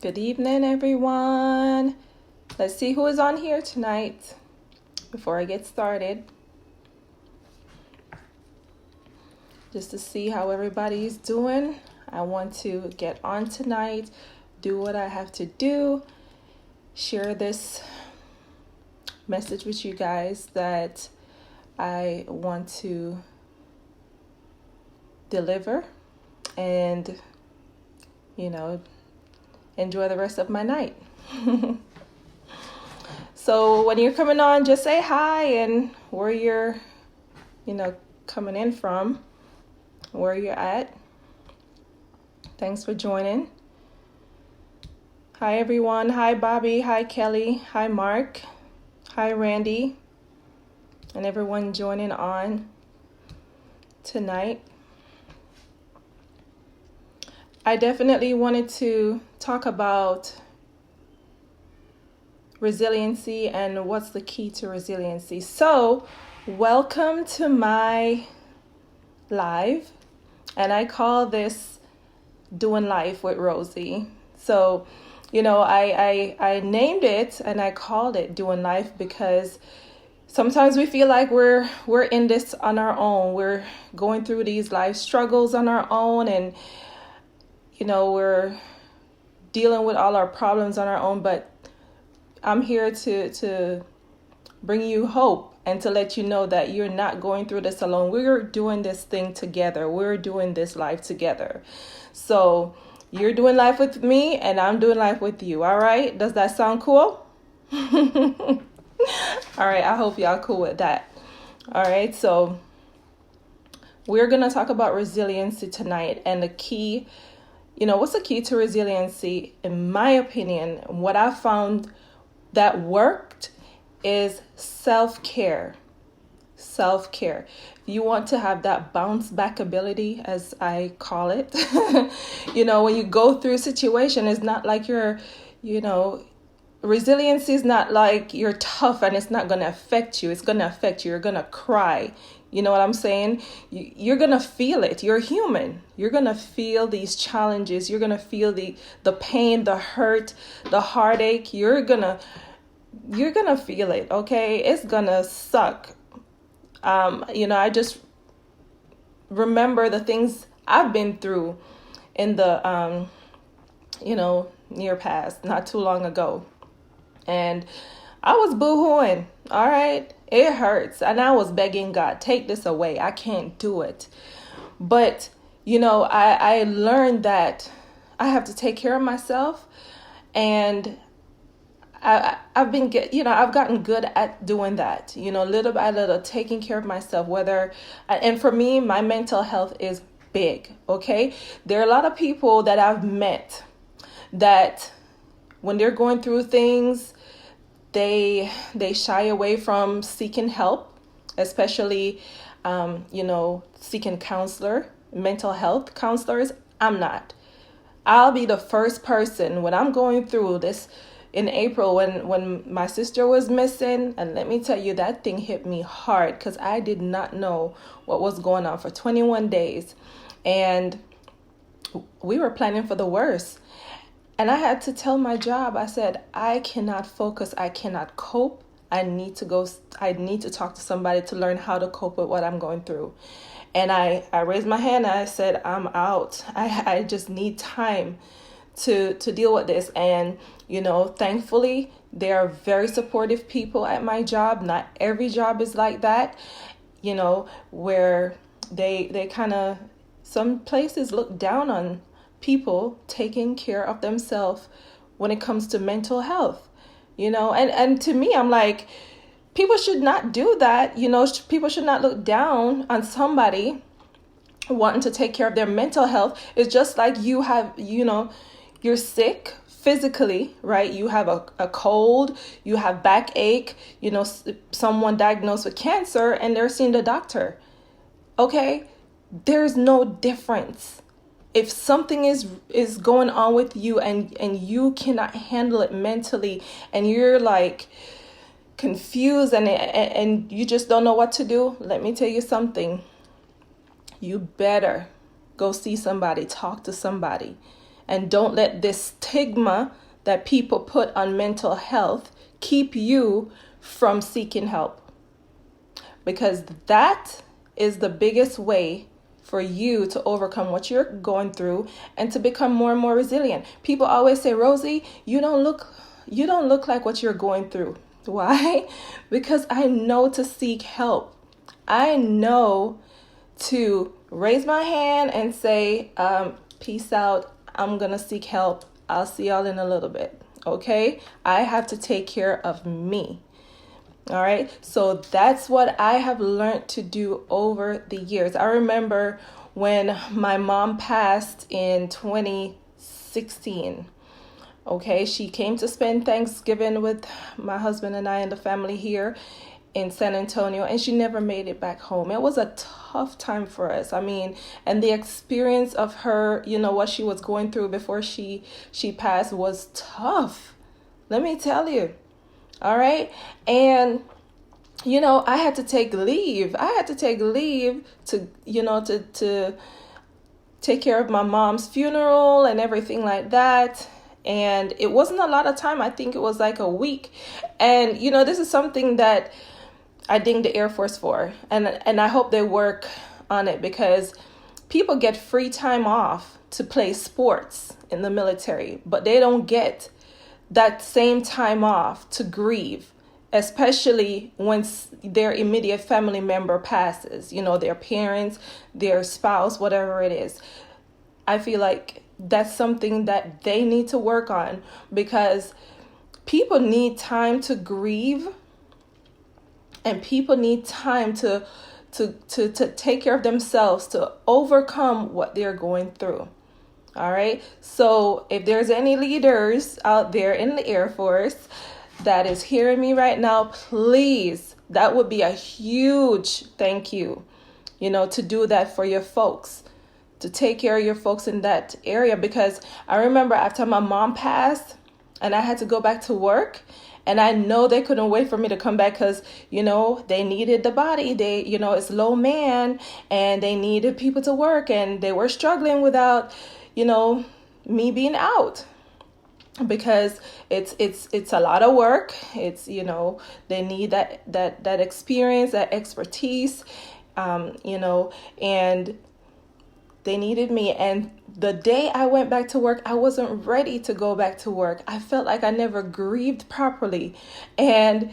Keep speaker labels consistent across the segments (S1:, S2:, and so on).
S1: Good evening, everyone. Let's see who is on here tonight before I get started. Just to see how everybody's doing. I want to get on tonight, do what I have to do, share this message with you guys that I want to deliver and, enjoy the rest of my night. So when you're coming on, just say hi and where you're, coming in from, where you're at. Thanks for joining. Hi, everyone. Hi, Bobby. Hi, Kelly. Hi, Mark. Hi, Randy. And everyone joining on tonight. I definitely wanted to talk about resiliency and what's the key to resiliency. So, welcome to my live, and I call this Doing Life with Rosie. So, I named it and I called it Doing Life because sometimes we feel like we're in this on our own. We're going through these life struggles on our own, and we're dealing with all our problems on our own, but I'm here to bring you hope and to let you know that you're not going through this alone. We're doing this thing together. We're doing this life together. So you're doing life with me and I'm doing life with you. All right. Does that sound cool? All right. I hope y'all cool with that. All right. So we're going to talk about resiliency tonight, and the key, what's the key to resiliency? In my opinion, what I found that worked is self-care. Self-care. If you want to have that bounce back ability, as I call it, when you go through a situation, it's not like resiliency is not like you're tough and it's not going to affect you. It's going to affect you. You're going to cry. You know what I'm saying? You're going to feel it. You're human. You're going to feel these challenges. You're going to feel the pain, the hurt, the heartache. You're going to feel it, okay? It's going to suck. I just remember the things I've been through in the, near past, not too long ago. And I was boo-hooing, all right? It hurts. And I was begging God, take this away. I can't do it. But, I learned that I have to take care of myself. And I've gotten good at doing that, little by little, taking care of myself, and for me, my mental health is big. Okay. There are a lot of people that I've met that when they're going through things, they shy away from seeking help, especially, seeking mental health counselors. I'm not. I'll be the first person when I'm going through this in April when my sister was missing. And let me tell you, that thing hit me hard because I did not know what was going on for 21 days. And we were planning for the worst. And I had to tell my job, I said, I cannot focus. I cannot cope. I need to talk to somebody to learn how to cope with what I'm going through. And I raised my hand and I said, I'm out. I just need time to deal with this. And, thankfully, they are very supportive people at my job. Not every job is like that, where they kind of, some places look down on people taking care of themselves when it comes to mental health, and to me, I'm like, people should not do that. People should not look down on somebody wanting to take care of their mental health. It's just like you have, you're sick physically, right? You have a cold, you have backache, someone diagnosed with cancer and they're seeing the doctor. Okay. There's no difference. If something is going on with you and you cannot handle it mentally and you're like confused and you just don't know what to do, let me tell you something. You better go see somebody, talk to somebody. And don't let this stigma that people put on mental health keep you from seeking help. Because that is the biggest way for you to overcome what you're going through and to become more and more resilient. People always say, Rosie, you don't look like what you're going through. Why? Because I know to seek help. I know to raise my hand and say, peace out. I'm going to seek help. I'll see y'all in a little bit. Okay? I have to take care of me. All right. So that's what I have learned to do over the years. I remember when my mom passed in 2016. Okay. She came to spend Thanksgiving with my husband and I and the family here in San Antonio, and she never made it back home. It was a tough time for us. I mean, and the experience of her, what she was going through before she passed was tough. Let me tell you. All right. And, I had to take leave. I had to take leave to take care of my mom's funeral and everything like that. And it wasn't a lot of time. I think it was like a week. And, this is something that I ding the Air Force for. And I hope they work on it, because people get free time off to play sports in the military, but they don't get that same time off to grieve, especially when their immediate family member passes, their parents, their spouse, whatever it is. I feel like that's something that they need to work on, because people need time to grieve, and people need time to take care of themselves, to overcome what they're going through. All right. So if there's any leaders out there in the Air Force that is hearing me right now, please, that would be a huge thank you, to do that for your folks, to take care of your folks in that area. Because I remember after my mom passed and I had to go back to work, and I know they couldn't wait for me to come back, because, they needed the body. They, it's low man, and they needed people to work, and they were struggling without, me being out, because it's a lot of work. It's, they need that experience, that expertise, and they needed me. And the day I went back to work, I wasn't ready to go back to work. I felt like I never grieved properly. And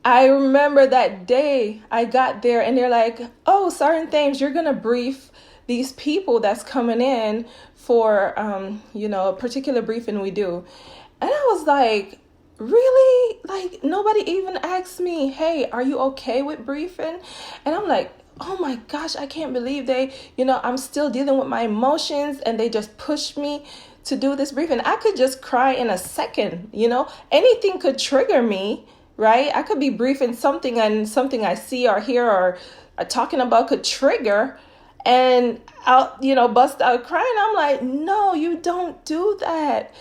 S1: I remember that day I got there, and they're like, oh, Sergeant Thames, you're going to brief these people that's coming in for, a particular briefing we do. And I was like, really? Like, nobody even asked me, hey, are you okay with briefing? And I'm like, oh my gosh, I can't believe they, I'm still dealing with my emotions, and they just pushed me to do this briefing. I could just cry in a second, anything could trigger me, right? I could be briefing something, and something I see or hear or are talking about could trigger, and I'll, bust out crying. I'm like, no, you don't do that.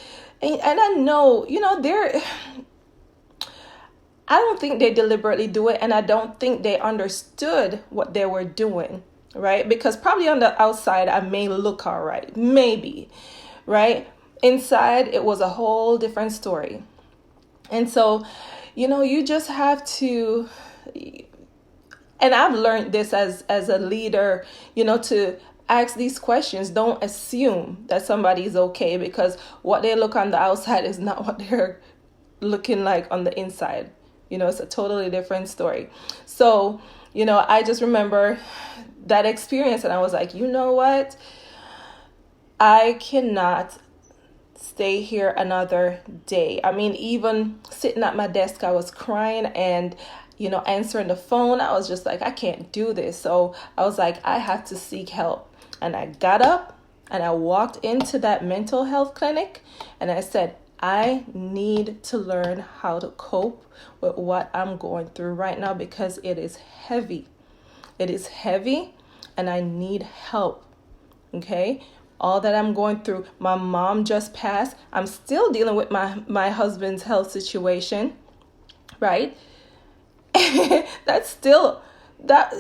S1: And I know, I don't think they deliberately do it, and I don't think they understood what they were doing, right? Because probably on the outside, I may look all right, maybe, right? Inside, it was a whole different story. And so, you just have to, and I've learned this as a leader, to ask these questions. Don't assume that somebody's okay, because what they look on the outside is not what they're looking like on the inside. It's a totally different story. So, I just remember that experience, and I was like, you know what? I cannot stay here another day. I mean, even sitting at my desk, I was crying and, answering the phone. I was just like, I can't do this. So I was like, I have to seek help. And I got up and I walked into that mental health clinic, and I said, I need to learn how to cope with what I'm going through right now, because it is heavy. It is heavy, and I need help. Okay? All that I'm going through. My mom just passed. I'm still dealing with my husband's health situation, right? That's still, that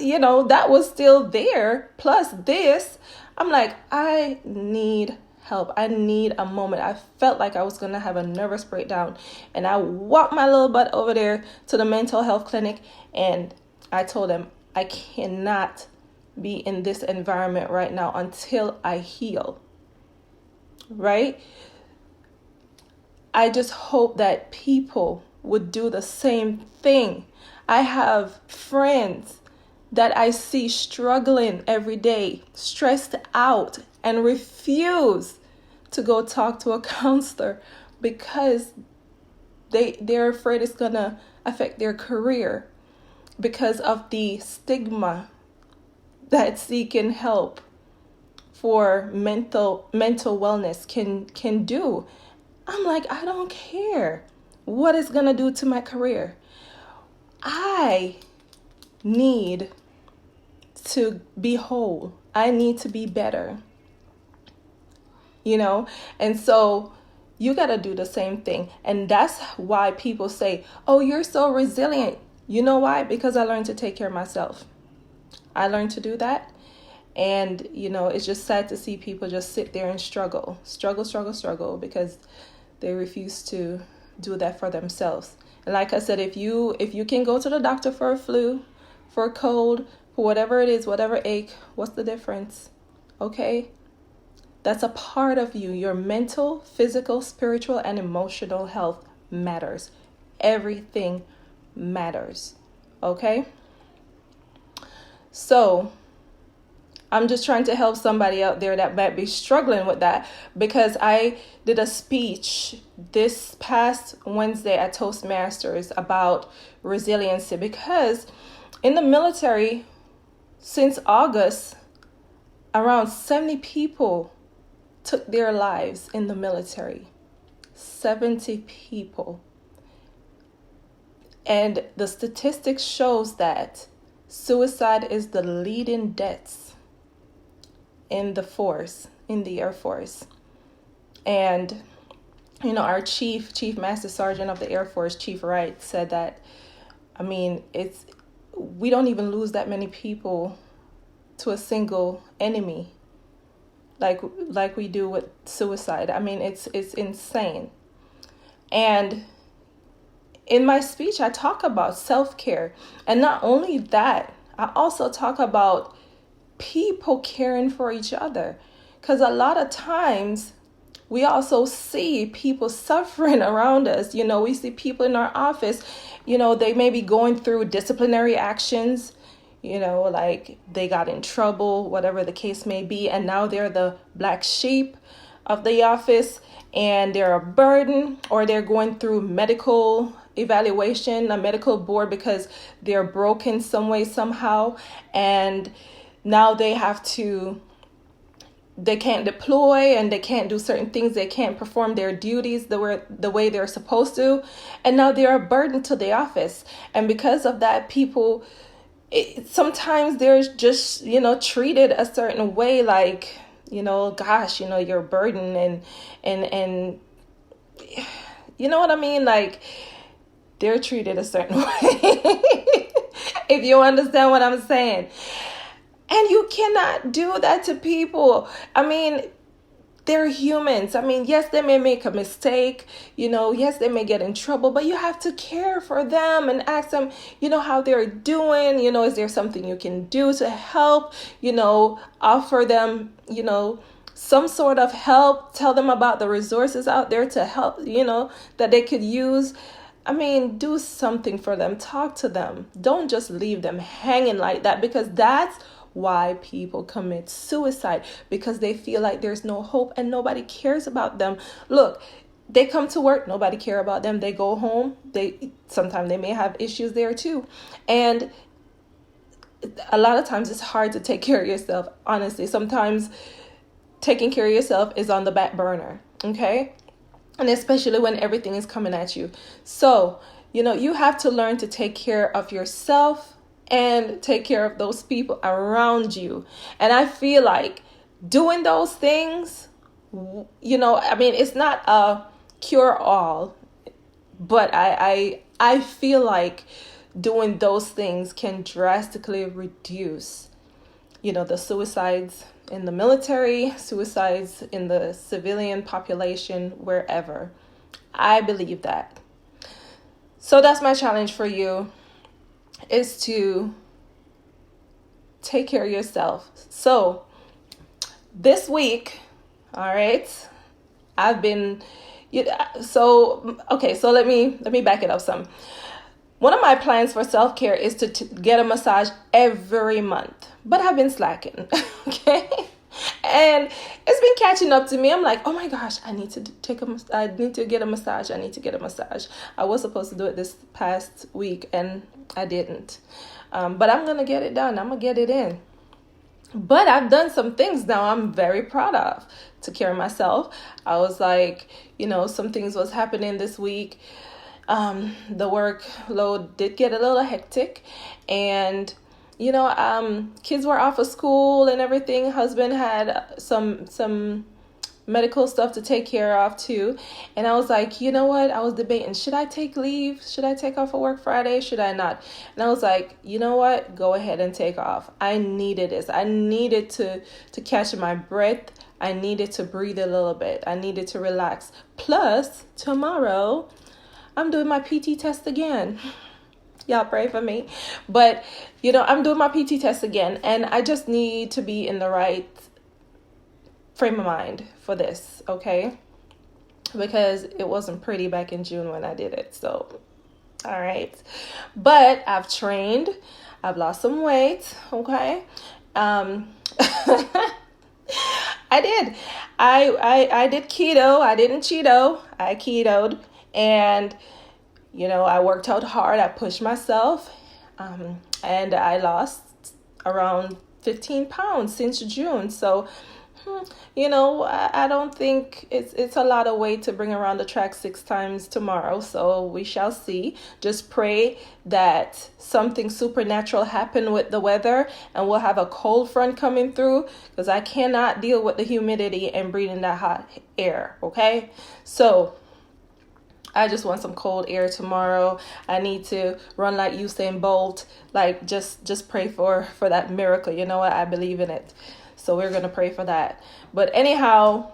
S1: was still there. Plus this, I'm like, I need help. I need a moment. I felt like I was going to have a nervous breakdown. And I walked my little butt over there to the mental health clinic. And I told them, I cannot be in this environment right now until I heal. Right? I just hope that people would do the same thing. I have friends that I see struggling every day, stressed out, and refuse to go talk to a counselor because they're afraid it's gonna affect their career because of the stigma that seeking help for mental wellness can do. I'm like, I don't care what it's gonna do to my career. I need to be whole. I need to be better. And so you got to do the same thing. And that's why people say, oh, you're so resilient. You know why? Because I learned to take care of myself. I learned to do that. And, it's just sad to see people just sit there and struggle because they refuse to do that for themselves. And like I said, if you can go to the doctor for a flu, for a cold, for whatever it is, whatever ache, what's the difference? Okay? That's a part of you. Your mental, physical, spiritual, and emotional health matters. Everything matters. Okay? So, I'm just trying to help somebody out there that might be struggling with that, because I did a speech this past Wednesday at Toastmasters about resiliency, because in the military, since August, around 70 people took their lives in the military. 70 people. And the statistics shows that suicide is the leading deaths in the Air Force. And, our Chief Master Sergeant of the Air Force, Chief Wright, said that, we don't even lose that many people to a single enemy like we do with suicide. It's insane. And in my speech, I talk about self-care. And not only that, I also talk about people caring for each other. Because a lot of times we also see people suffering around us. We see people in our office, they may be going through disciplinary actions, like they got in trouble, whatever the case may be. And now they're the black sheep of the office and they're a burden, or they're going through medical evaluation, a medical board, because they're broken some way, somehow. And now they can't deploy and they can't do certain things. They can't perform their duties the way they're supposed to. And now they're a burden to the office. And because of that, people, sometimes they're just, treated a certain way, like, gosh, you're a burden and you know what I mean? Like, they're treated a certain way. If you understand what I'm saying. And you cannot do that to people. They're humans. Yes, they may make a mistake. Yes, they may get in trouble, but you have to care for them and ask them, how they're doing. Is there something you can do to help? Offer them, some sort of help. Tell them about the resources out there to help, that they could use. Do something for them. Talk to them. Don't just leave them hanging like that, because that's why people commit suicide, because they feel like there's no hope and nobody cares about them. Look, they come to work, nobody care about them. They go home, sometimes they may have issues there too. And a lot of times it's hard to take care of yourself. Honestly, sometimes taking care of yourself is on the back burner. Okay? And especially when everything is coming at you. So, you have to learn to take care of yourself and take care of those people around you. And I feel like doing those things, it's not a cure-all, but I feel like doing those things can drastically reduce the suicides in the military, suicides in the civilian population, wherever. I believe that. So that's my challenge for you, is to take care of yourself. So this week, all right, I've been, so let me back it up some. One of my plans for self-care is to get a massage every month, but I've been slacking, okay? And it's been catching up to me. I'm like, oh my gosh, I need to get a massage. I was supposed to do it this past week and I didn't. But I'm going to get it done. I'm going to get it in. But I've done some things now I'm very proud of to care of myself. I was like, some things was happening this week. The workload did get a little hectic, and kids were off of school and everything. Husband had some medical stuff to take care of too, and I was like, you know what? I was debating, should I take leave? Should I take off of work Friday? Should I not? And I was like, you know what? Go ahead and take off. I needed this. I needed to catch my breath. I needed to breathe a little bit. I needed to relax. Plus, tomorrow I'm doing my PT test again. Y'all pray for me. But, I'm doing my PT test again. And I just need to be in the right frame of mind for this, okay? Because it wasn't pretty back in June when I did it. So, all right. But I've trained. I've lost some weight, okay? I did. I did keto. I didn't Cheeto. I ketoed. And, I worked out hard. I pushed myself. And I lost around 15 pounds since June. So, I don't think it's a lot of weight to bring around the track 6 times tomorrow. So we shall see. Just pray that something supernatural happen with the weather and we'll have a cold front coming through, because I cannot deal with the humidity and breathing that hot air. Okay. So I just want some cold air tomorrow. I need to run like Usain Bolt. Like just pray for that miracle. You know what? I believe in it. So we're going to pray for that. But anyhow,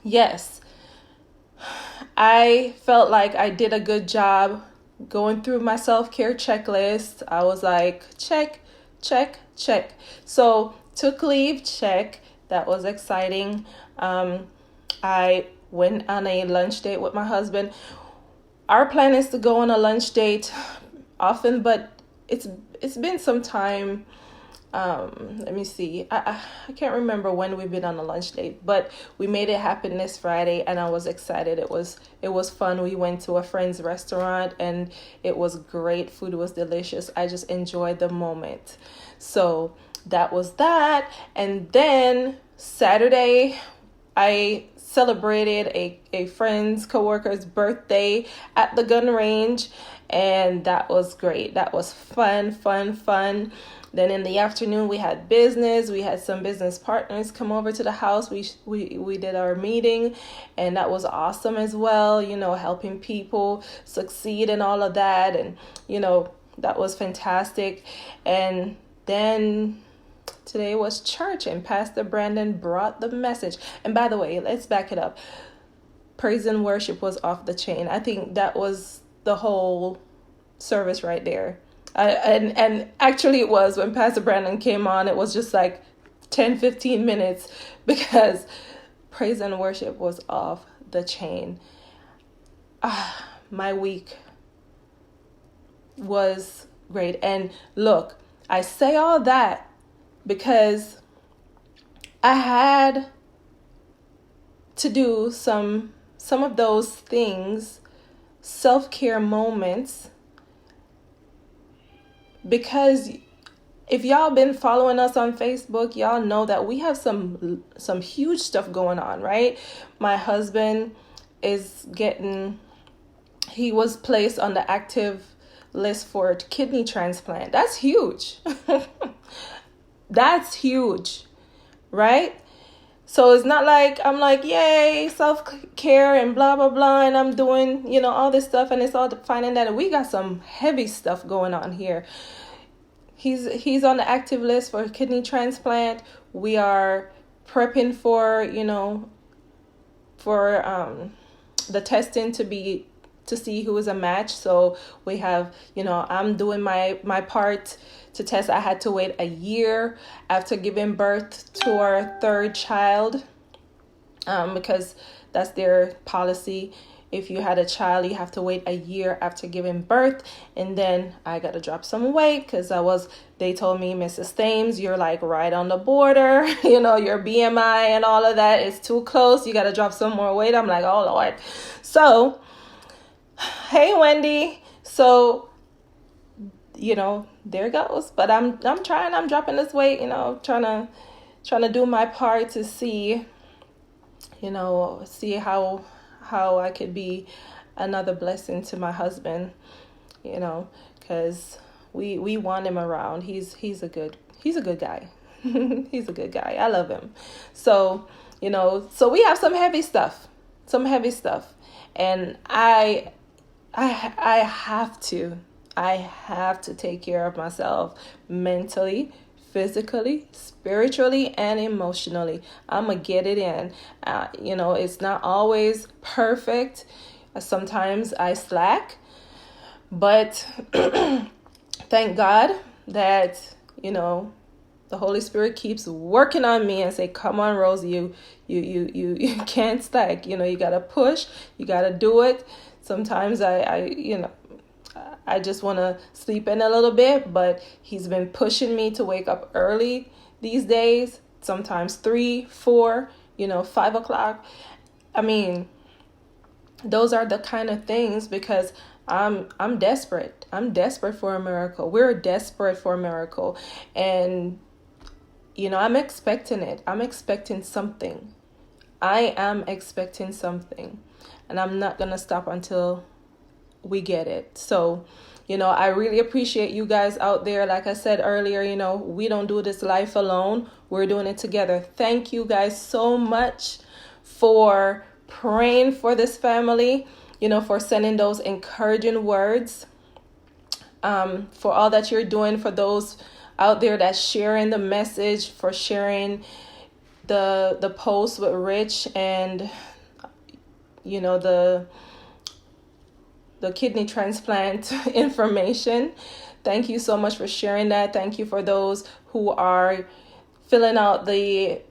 S1: yes, I felt like I did a good job going through my self-care checklist. I was like, check, check, check. So took leave, check. That was exciting. I went on a lunch date with my husband. Our plan is to go on a lunch date often, but it's been some time. Let me see. I can't remember when we've been on a lunch date, but we made it happen this Friday, and I was excited. It was fun. We went to a friend's restaurant, and it was great. Food was delicious. I just enjoyed the moment. So that was that. And then Saturday, I celebrated a friend's coworker's birthday at the gun range, and that was great. That was fun. Then in the afternoon, we had business. We had some business partners come over to the house. We did our meeting, and that was awesome as well. Helping people succeed and all of that, and that was fantastic. And then today was church, and Pastor Brandon brought the message. And by the way, let's back it up. Praise and worship was off the chain. I think that was the whole service right there. And actually it was, when Pastor Brandon came on, it was just like 10-15 minutes, because praise and worship was off the chain. My week was great. And look, I say all that because I had to do some of those things, self-care moments, because if y'all been following us on Facebook, y'all know that we have some huge stuff going on, right? My husband he was placed on the active list for kidney transplant. That's huge. That's huge, right? So it's not like I'm like, yay, self-care and blah, blah, blah, and I'm doing, all this stuff, and it's all fine and that. We got some heavy stuff going on here. he's on the active list for kidney transplant. We are prepping for, for the testing to see who is a match. So we have, I'm doing my part to test. I had to wait a year after giving birth to our third child, because that's their policy. If you had a child, you have to wait a year after giving birth. And then I got to drop some weight because they told me, Mrs. Thames, you're like right on the border, your BMI and all of that is too close. You got to drop some more weight. I'm like, oh Lord. So, hey, Wendy. So, there goes. But I'm dropping this weight, trying to do my part to see, see how I could be another blessing to my husband, because we want him around. He's a good guy. He's a good guy. I love him. So, so we have some heavy stuff, and I have to take care of myself mentally, physically, spiritually, and emotionally. I'm going to get it in. It's not always perfect. Sometimes I slack, but thank God that, the Holy Spirit keeps working on me and say, come on, Rose, you can't slack. You got to push, you got to do it. Sometimes I just want to sleep in a little bit, but he's been pushing me to wake up early these days, sometimes 3, 4, 5 o'clock. I mean, those are the kind of things, because I'm desperate. I'm desperate for a miracle. We're desperate for a miracle. And, I'm expecting it. I'm expecting something. I am expecting something. And I'm not going to stop until we get it. So, I really appreciate you guys out there. Like I said earlier, we don't do this life alone. We're doing it together. Thank you guys so much for praying for this family, for sending those encouraging words, for all that you're doing, for those out there that's sharing the message, for sharing the post with Rich and, the kidney transplant information. Thank you so much for sharing that. Thank you for those who are filling out the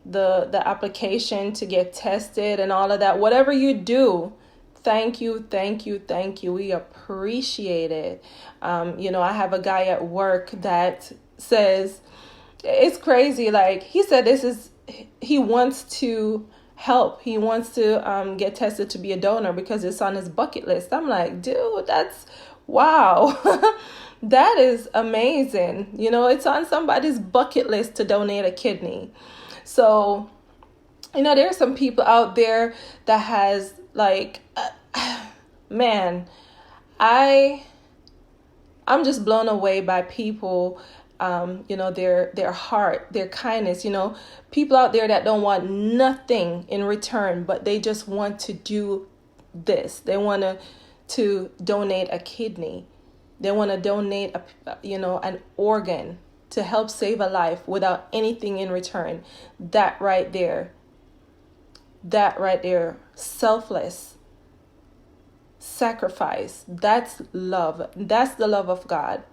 S1: application to get tested and all of that. Whatever you do, thank you. We appreciate it. I have a guy at work that says, it's crazy. Like, he said he wants to help. He wants to get tested to be a donor because it's on his bucket list. I'm like, dude, that's wow. That is amazing. It's on somebody's bucket list to donate a kidney. So, there are some people out there that has man, I'm just blown away by people, their heart, their kindness, people out there that don't want nothing in return, but they just want to do this. They want to donate a kidney. They want to donate an organ to help save a life without anything in return. That right there, selfless sacrifice. That's love. That's the love of God,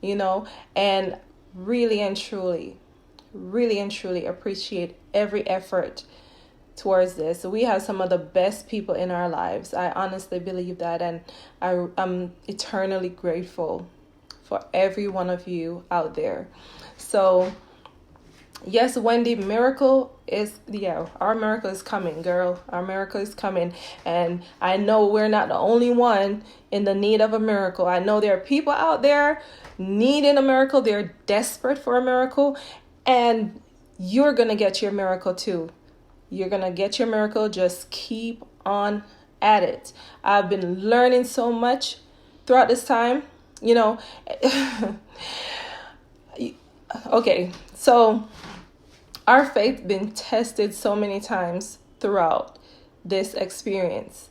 S1: and really and truly appreciate every effort towards this. We have some of the best people in our lives. I honestly believe that, and I'm eternally grateful for every one of you out there. So yes, Wendy, our miracle is coming, girl. Our miracle is coming. And I know we're not the only one in the need of a miracle. I know there are people out there needing a miracle. They're desperate for a miracle. And you're going to get your miracle too. You're going to get your miracle. Just keep on at it. I've been learning so much throughout this time. Okay, so our faith been tested so many times throughout this experience.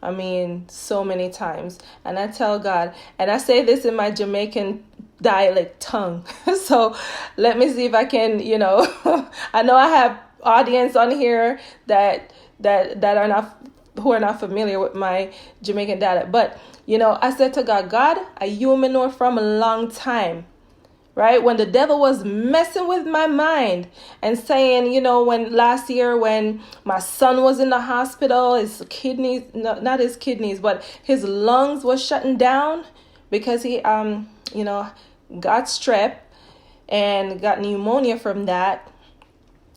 S1: I mean, so many times. And I tell God, and I say this in my Jamaican dialect tongue. So let me see if I can, I know I have audience on here that are not, who are not familiar with my Jamaican dialect. But, I said to God, God, you may know from a long time, right? When the devil was messing with my mind and saying, when last year when my son was in the hospital, his kidneys, no, not his kidneys, but his lungs was shutting down because he, got strep and got pneumonia from that.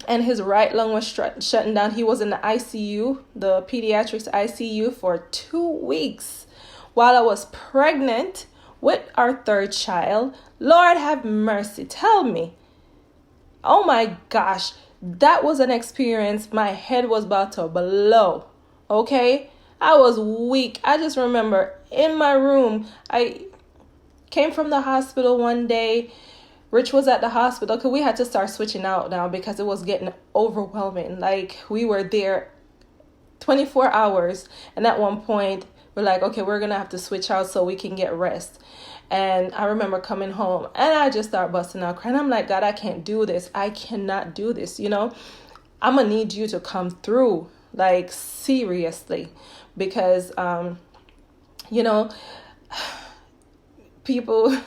S1: And his right lung was shutting down. He was in the ICU, the pediatrics ICU, for 2 weeks while I was pregnant with our third child. Lord have mercy. Tell me. Oh my gosh. That was an experience. My head was about to blow. Okay? I was weak. I just remember in my room, I came from the hospital one day. Rich was at the hospital because we had to start switching out now because it was getting overwhelming. Like, we were there 24 hours. And at one point, we're like, okay, we're going to have to switch out so we can get rest. And I remember coming home and I just started busting out crying. I'm like, God, I can't do this. I cannot do this. I'm going to need you to come through, like, seriously, because, people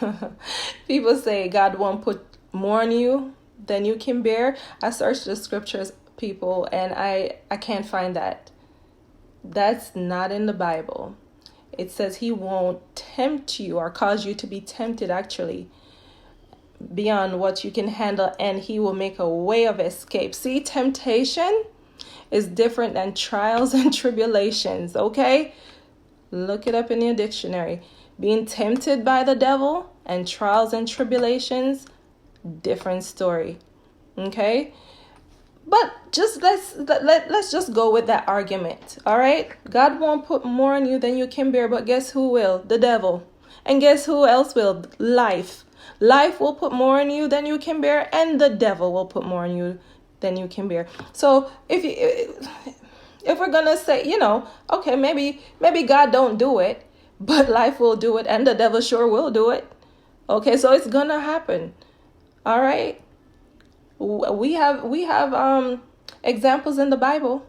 S1: people say God won't put more on you than you can bear. I searched the scriptures, people, and I can't find that. That's not in the Bible. It says he won't tempt you or cause you to be tempted, actually, beyond what you can handle, and he will make a way of escape. See, temptation is different than trials and tribulations, okay? Look it up in your dictionary. Being tempted by the devil and trials and tribulations, different story. Okay? But just let's just go with that argument. All right? God won't put more on you than you can bear, but guess who will? The devil. And guess who else will? Life. Life will put more on you than you can bear, and the devil will put more on you than you can bear. So if we're gonna say, okay, maybe God don't do it, but life will do it, and the devil sure will do it. Okay, so it's gonna happen. All right. We have examples in the Bible.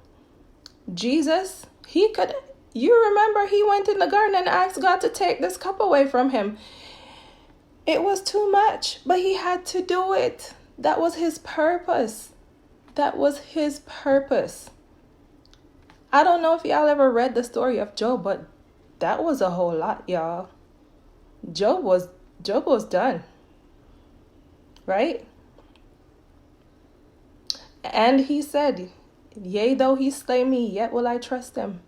S1: Jesus, you remember he went in the garden and asked God to take this cup away from him. It was too much, but he had to do it. That was his purpose. That was his purpose. I don't know if y'all ever read the story of Job, but that was a whole lot, y'all. Job was done. Right? And he said, yea, though he slay me, yet will I trust him.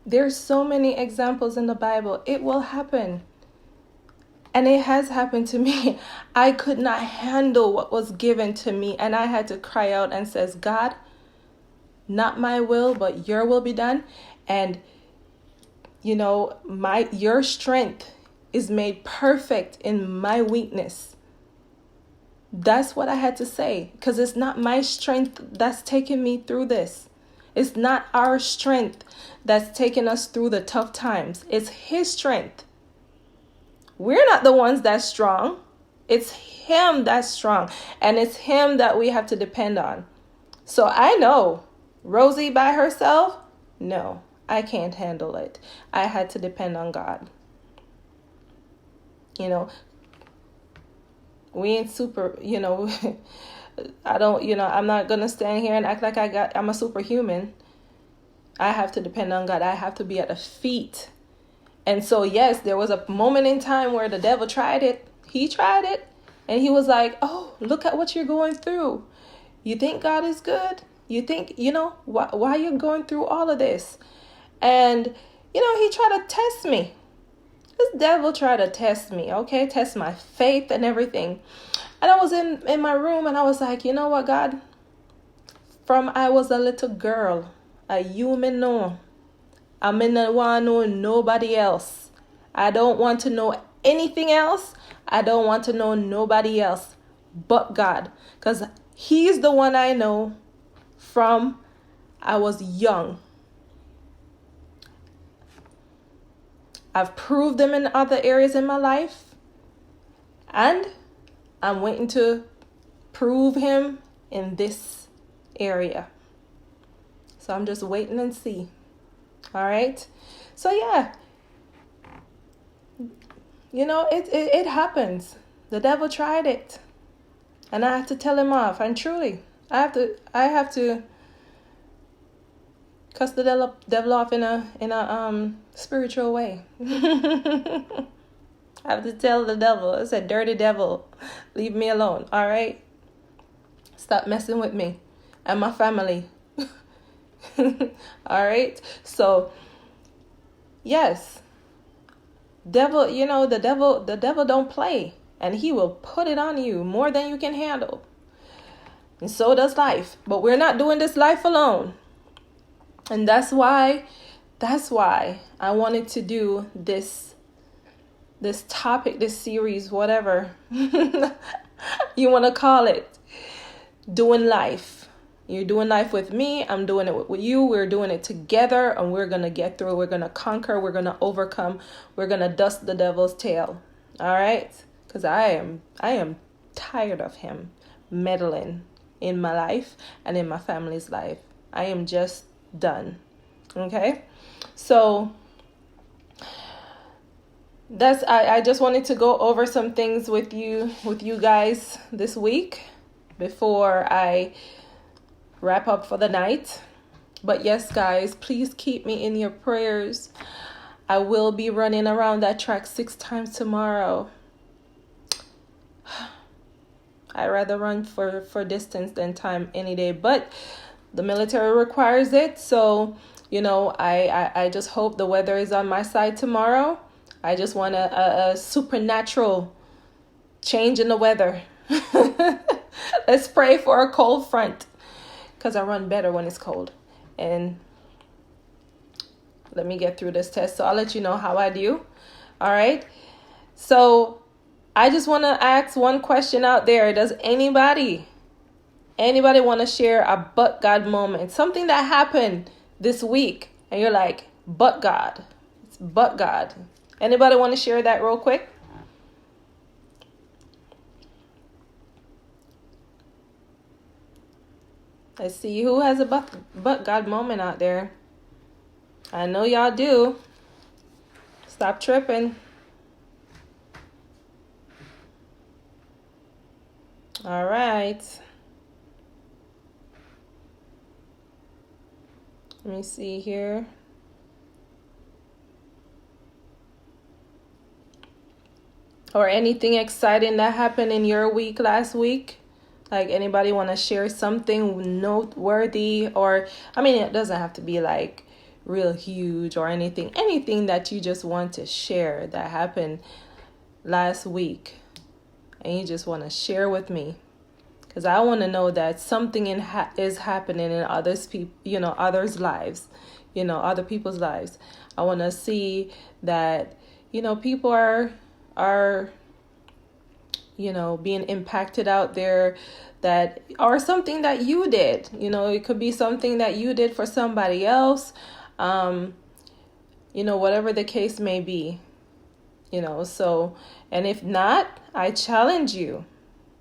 S1: There's so many examples in the Bible. It will happen. And it has happened to me. I could not handle what was given to me. And I had to cry out and says, God, not my will, but your will be done. And your strength is made perfect in my weakness. That's what I had to say, because it's not my strength that's taking me through this. It's not our strength that's taking us through the tough times. It's his strength. We're not the ones that's strong. It's him that's strong. And it's him that we have to depend on. So I know Rosie by herself, no. I can't handle it. I had to depend on God. We ain't super, I don't, I'm not going to stand here and act like I'm a superhuman. I have to depend on God. I have to be at the feet. And so, yes, there was a moment in time where the devil tried it. He tried it. And he was like, oh, look at what you're going through. You think God is good? You think, why you're going through all of this? And, he tried to test me. This devil tried to test me, okay? Test my faith and everything. And I was in my room and I was like, you know what, God? From I was a little girl, you may know. I may not want to know nobody else. I don't want to know anything else. I don't want to know nobody else but God. Because he's the one I know from I was young. I've proved them in other areas in my life. And I'm waiting to prove him in this area. So I'm just waiting and see. All right. So yeah, it happens. The devil tried it, and I have to tell him off. And truly, I have to cuss the devil off in a spiritual way. I have to tell the devil, I said, dirty devil, leave me alone. All right. Stop messing with me and my family. All right. So yes, devil, the devil don't play, and he will put it on you more than you can handle. And so does life. But we're not doing this life alone. And that's why I wanted to do this topic, this series, whatever you want to call it. Doing life. You're doing life with me. I'm doing it with you. We're doing it together, and we're going to get through. We're going to conquer. We're going to overcome. We're going to dust the devil's tail. All right? Because I am tired of him meddling in my life and in my family's life. I am just done. Okay? So I just wanted to go over some things with you guys this week before I wrap up for the night. But yes, guys, please keep me in your prayers. I will be running around that track 6 times tomorrow. I'd rather run for distance than time any day, but the military requires it. So, I just hope the weather is on my side tomorrow. I just want a supernatural change in the weather. Let's pray for a cold front, because I run better when it's cold. And let me get through this test, so I'll let you know how I do. All right. So I just want to ask one question out there. Does anybody want to share a but God moment? Something that happened this week and you're like, but God. It's but God. Anybody want to share that real quick? Let's see who has a but God moment out there. I know y'all do. Stop tripping. All right. Let me see here. Or anything exciting that happened in your week last week? Like, anybody want to share something noteworthy? Or, it doesn't have to be like real huge or anything. Anything that you just want to share that happened last week and you just want to share with me. Because I want to know that something is happening in others' lives, other people's lives. I want to see that, people are being impacted out there, that, or something that you did. It could be something that you did for somebody else, whatever the case may be, so, and if not, I challenge you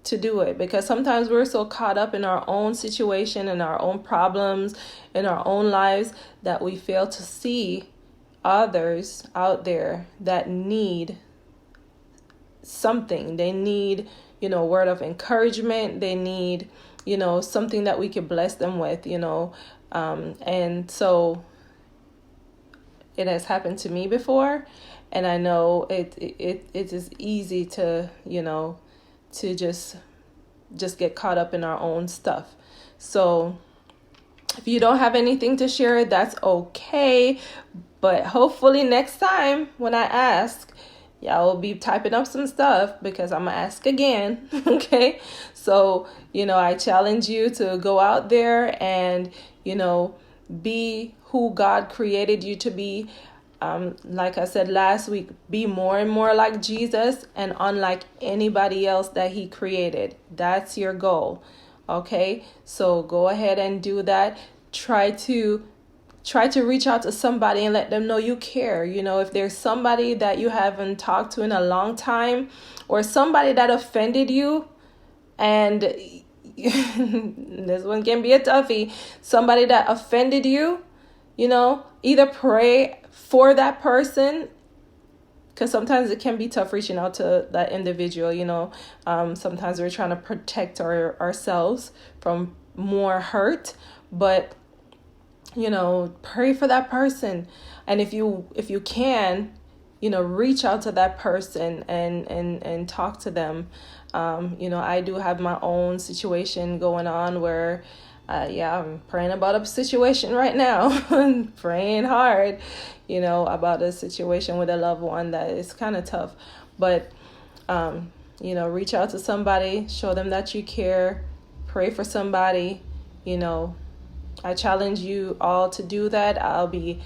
S1: to do it, because sometimes we're so caught up in our own situation and our own problems in our own lives that we fail to see others out there that need something. They need, word of encouragement. They need, something that we could bless them with, and so it has happened to me before, and I know it is easy to, to just get caught up in our own stuff. So if you don't have anything to share, that's okay. But hopefully next time when I ask, y'all will be typing up some stuff, because I'm going to ask again. Okay. So, I challenge you to go out there and, be who God created you to be. Like I said last week, be more and more like Jesus and unlike anybody else that he created. That's your goal. Okay. So go ahead and do that. Try to try to reach out to somebody and let them know you care. If there's somebody that you haven't talked to in a long time, or somebody that offended you, and this one can be a toughie, somebody that offended you, either pray for that person, because sometimes it can be tough reaching out to that individual. Sometimes we're trying to protect ourselves from more hurt, but pray for that person. And if you can, reach out to that person and talk to them. I do have my own situation going on where I'm praying about a situation right now and praying hard, about a situation with a loved one that is kind of tough. But reach out to somebody, show them that you care, pray for somebody. I challenge you all to do that. I'll be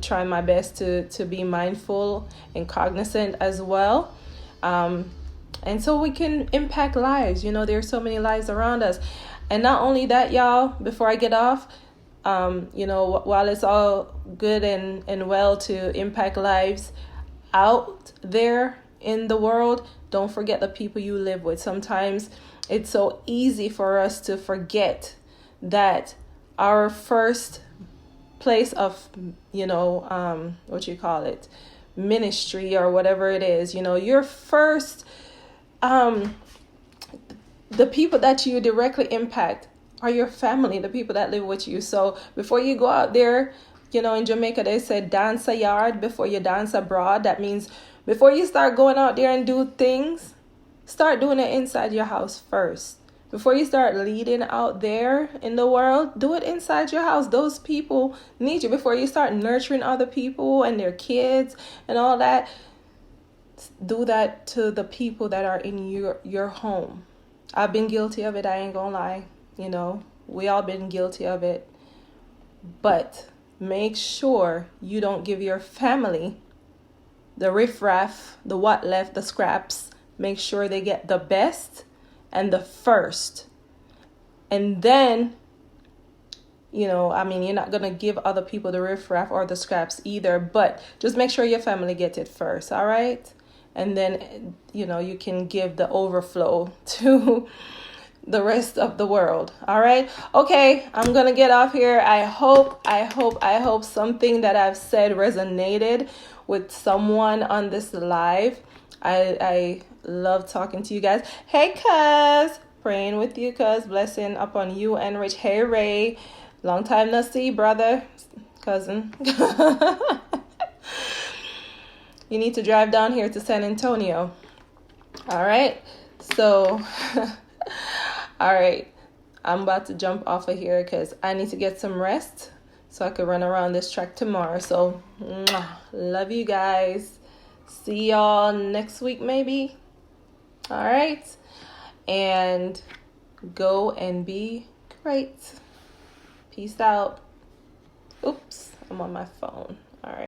S1: trying my best to be mindful and cognizant as well. And so we can impact lives. There's so many lives around us. And not only that, y'all, before I get off, while it's all good and well to impact lives out there in the world, don't forget the people you live with. Sometimes it's so easy for us to forget that our first place of, ministry or whatever it is, your first, the people that you directly impact are your family, the people that live with you. So before you go out there, in Jamaica, they said dance a yard before you dance abroad. That means before you start going out there and do things, start doing it inside your house first. Before you start leading out there in the world, do it inside your house. Those people need you. Before you start nurturing other people and their kids and all that, do that to the people that are in your home. I've been guilty of it. I ain't gonna lie. We all been guilty of it. But make sure you don't give your family the riffraff, the what left, the scraps. Make sure they get the best and the first. And then, you're not going to give other people the riffraff or the scraps either, but just make sure your family gets it first, all right? And then, you can give the overflow to the rest of the world, all right? Okay, I'm going to get off here. I hope something that I've said resonated with someone on this live. I love talking to you guys. Hey, cuz, praying with you, cuz. Blessing upon you and Rich. Hey, Ray, long time no see, brother, cousin. You need to drive down here to San Antonio. All right, so all right, I'm about to jump off of here because I need to get some rest so I can run around this track tomorrow. So love you guys. See y'all next week, maybe. All right. And go and be great. Peace out. Oops, I'm on my phone. All right.